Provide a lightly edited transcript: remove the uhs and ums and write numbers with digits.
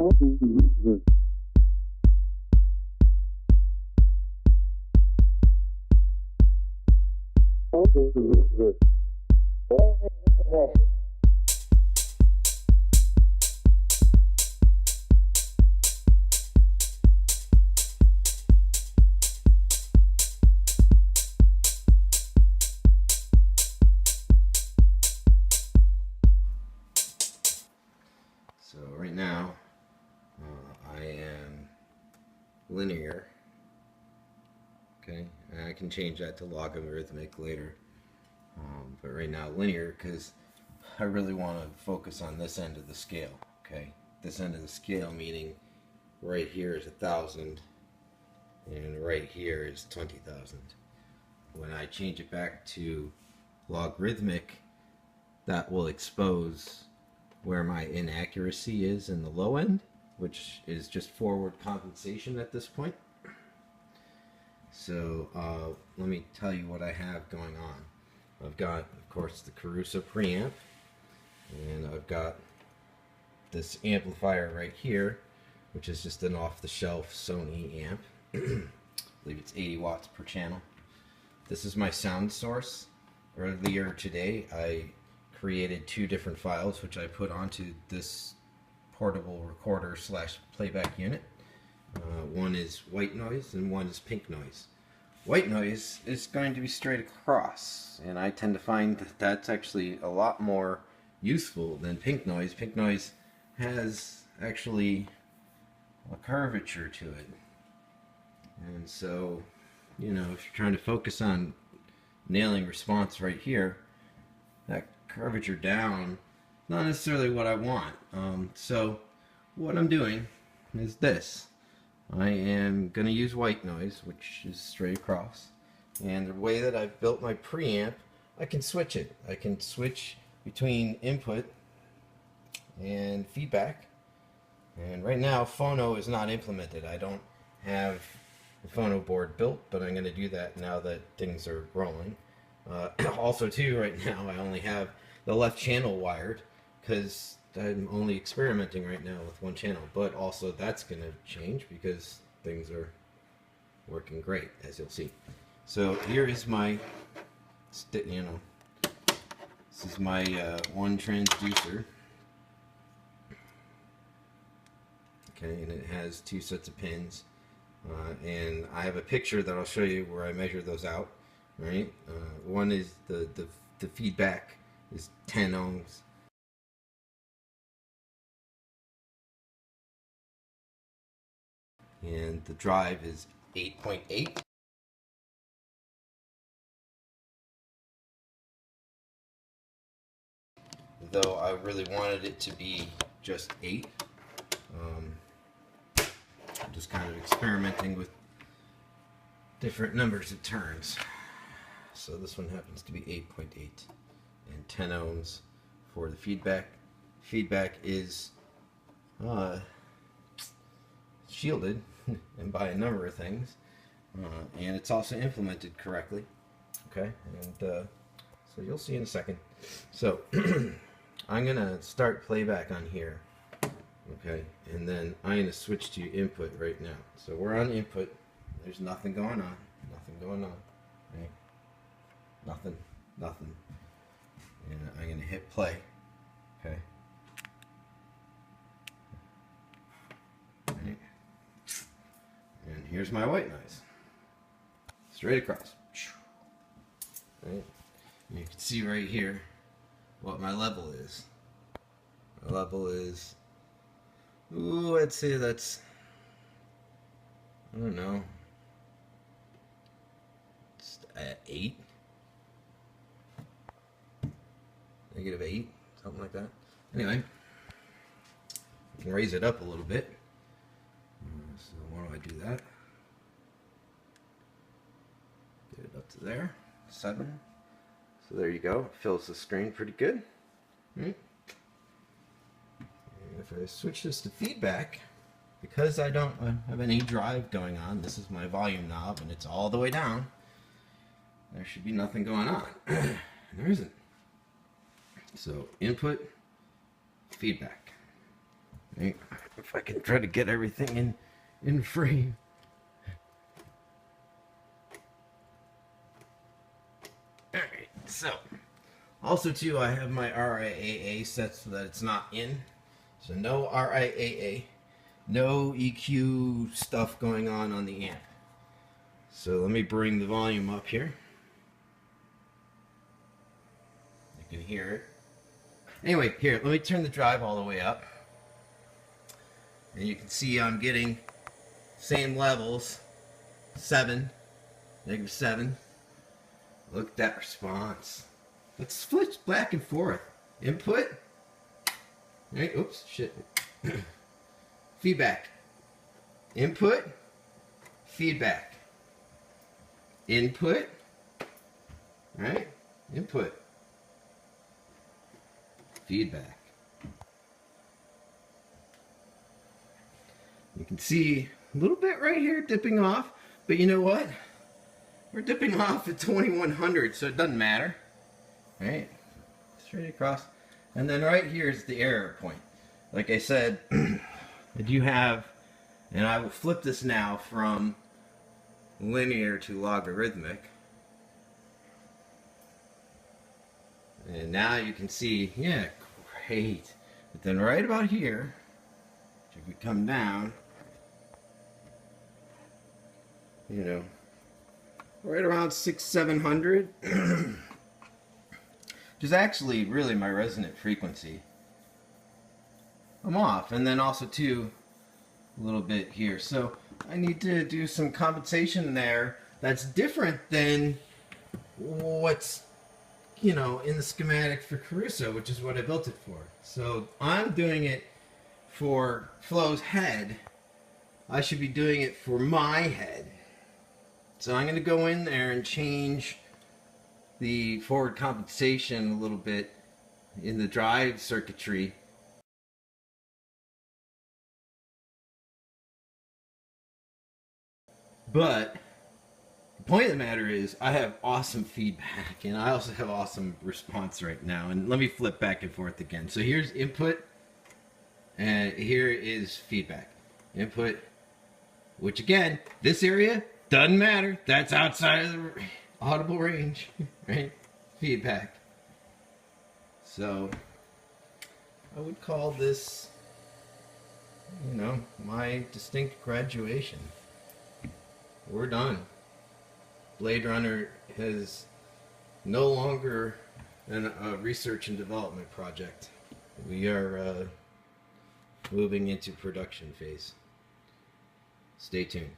So right now, I am linear, okay, and I can change that to logarithmic later, but right now linear because I really want to focus on this end of the scale, okay, this end of the scale meaning right here is 1,000 and right here is 20,000. When I change it back to logarithmic, that will expose where my inaccuracy is in the low end, which is just forward compensation at this point. So let me tell you what I have going on. I've got, of course, the Caruso preamp, and I've got this amplifier right here, which is just an off-the-shelf Sony amp. I believe it's 80 watts per channel. This is my sound source. Earlier today, I created 2 different files which I put onto this portable recorder slash playback unit. One is white noise and one is pink noise. White noise is going to be straight across, and I tend to find that that's actually a lot more useful than pink noise. Pink noise has actually a curvature to it, and so, you know, if you're trying to focus on nailing response right here, that curvature down, not necessarily what I want. So what I'm doing is this. I am going to use white noise, which is straight across, and the way that I've built my preamp, I can switch it. I can switch between input and feedback, and right now phono is not implemented. I don't have the phono board built, but I'm going to do that now that things are rolling. Also too, right now I only have the left channel wired because I'm only experimenting right now with one channel, but also that's going to change because things are working great, as you'll see. So here is my, this is my one transducer. Okay, and it has 2 sets of pins, and I have a picture that I'll show you where I measure those out. Right, one is the feedback is 10 ohms. And the drive is 8.8. Though I really wanted it to be just 8. I'm just kind of experimenting with different numbers of turns. So this one happens to be 8.8 and 10 ohms for the feedback. Feedback is shielded and by a number of things, and it's also implemented correctly. Okay, and so you'll see in a second. So I'm gonna start playback on here. Okay, and then I'm gonna switch to input right now. So we're on input. There's nothing going on. Nothing going on. Right? Nothing. Nothing. And I'm gonna hit play. Okay. Right. And here's my white noise. Straight across. Right. And you can see right here what my level is. My level is, ooh, I'd say that's, I don't know, it's at 8, -8, something like that. Anyway, I can raise it up a little bit. So why do I do that? Get it up to there, 7. So there you go. It fills the screen pretty good. Right? And if I switch this to feedback, because I don't have any drive going on, this is my volume knob and it's all the way down, there should be nothing going on. And there isn't. So input, feedback. Right? If I can try to get everything in frame. Alright, so also too, I have my RIAA set so that it's not in. So no RIAA, no EQ stuff going on the amp. So let me bring the volume up here. You can hear it. Anyway, here, let me turn the drive all the way up. And you can see I'm getting same levels, 7, -7. Look at that response. Let's switch back and forth. Input. Right, oops, shit. Feedback. Input. Feedback. Input. Right? Input. Feedback. You can see a little bit right here dipping off, but you know what? We're dipping off at 2100, so it doesn't matter. Right? Straight across. And then right here is the error point. Like I said, I do have, and I will flip this now from linear to logarithmic. And now you can see, yeah, great. But then right about here, if we come down, you know, right around 600-700, which is actually really my resonant frequency, I'm off. And then also too, a little bit here. So I need to do some compensation there that's different than what's, you know, in the schematic for Caruso, which is what I built it for. So I'm doing it for Flo's head. I should be doing it for my head. So I'm going to go in there and change the forward compensation a little bit in the drive circuitry. But the point of the matter is I have awesome feedback and I also have awesome response right now. And let me flip back and forth again. So here's input and here is feedback. Input, which again, this area doesn't matter. That's outside of the audible range, right? Feedback. So I would call this, you know, my distinct graduation. We're done. Bladerunner is no longer a research and development project. We are moving into production phase. Stay tuned.